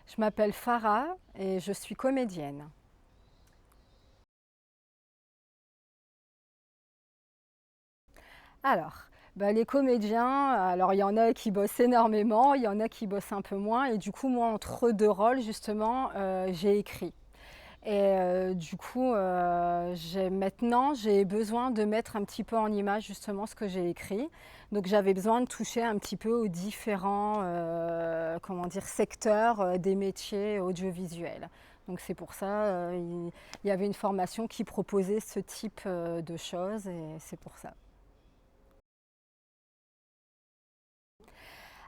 Je m'appelle Farah et je suis comédienne. Alors, les comédiens, alors il y en a qui bossent énormément, il y en a qui bossent un peu moins et du coup moi entre 2 rôles justement, j'ai écrit et j'ai besoin de mettre un petit peu en image justement ce que j'ai écrit. Donc j'avais besoin de toucher un petit peu aux différents, comment dire? Secteurs, des métiers audiovisuels. Donc c'est pour ça, il y avait une formation qui proposait ce type, de choses et c'est pour ça.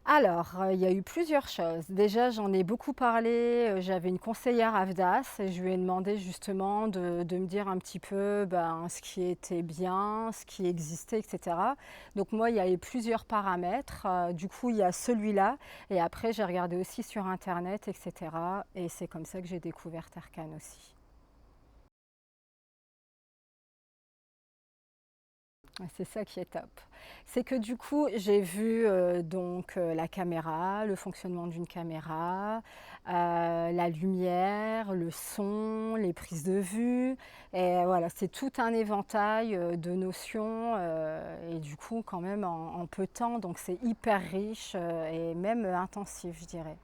Alors, il y a eu plusieurs choses. Déjà, j'en ai beaucoup parlé, j'avais une conseillère AFDAS et je lui ai demandé justement de me dire un petit peu, ce qui était bien, ce qui existait et cetera. Donc moi, il y avait plusieurs paramètres, du coup, il y a celui-là et après j'ai regardé aussi sur internet et cetera et c'est comme ça que j'ai découvert Erkan aussi. Ouais, c'est ça qui est top. C'est que du coup, j'ai vu, la caméra, le fonctionnement d'une caméra, la lumière, le son, les prises de vue et voilà, c'est tout un éventail, de notions, et du coup quand même en peu de temps, donc c'est hyper riche, et même, intensif, je dirais.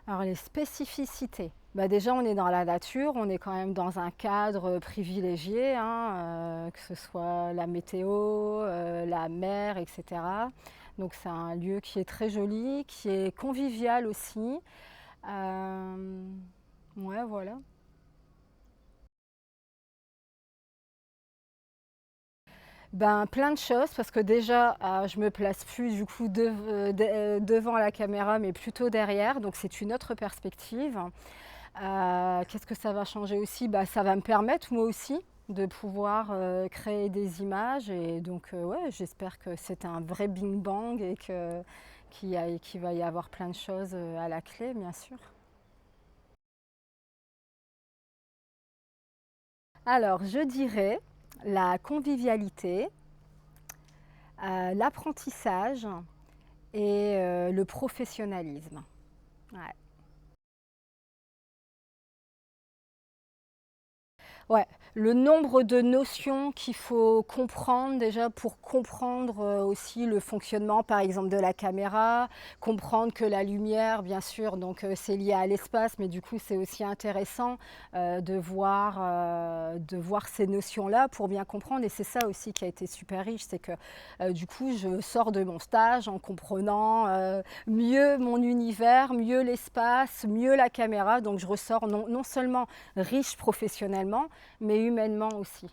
Alors les spécificités, déjà on est dans la nature, on est quand même dans un cadre privilégié, hein, que ce soit la météo, la mer et cetera. Donc c'est un lieu qui est très joli, qui est convivial aussi. Hem, ouais, voilà. Plein de choses parce que déjà, je me place plus du coup devant la caméra mais plutôt derrière, donc c'est une autre perspective. Qu'est-ce que ça va changer aussi? Ça va me permettre moi aussi de pouvoir, créer des images et donc ouais, j'espère que c'est un vrai bing bang et qu'il va y avoir plein de choses, à la clé, bien sûr. Alors je dirais la convivialité, l'apprentissage et le professionnalisme. Ouais. Ouais, le nombre de notions qu'il faut comprendre déjà pour comprendre, aussi le fonctionnement par exemple de la caméra, comprendre que la lumière bien sûr c'est lié à l'espace mais du coup c'est aussi intéressant, de voir ces notions-là pour bien comprendre et c'est ça aussi qui a été super riche, c'est que, du coup je sors de mon stage en comprenant, mieux mon univers, mieux l'espace, mieux la caméra donc je ressors non seulement riche professionnellement, mais humainement aussi.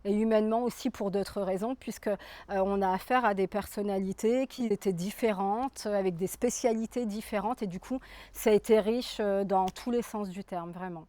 Et humainement aussi pour d'autres raisons, puisque on a affaire à des personnalités qui étaient différentes, avec des spécialités différentes, et du coup, ça a été riche dans tous les sens du terme, vraiment.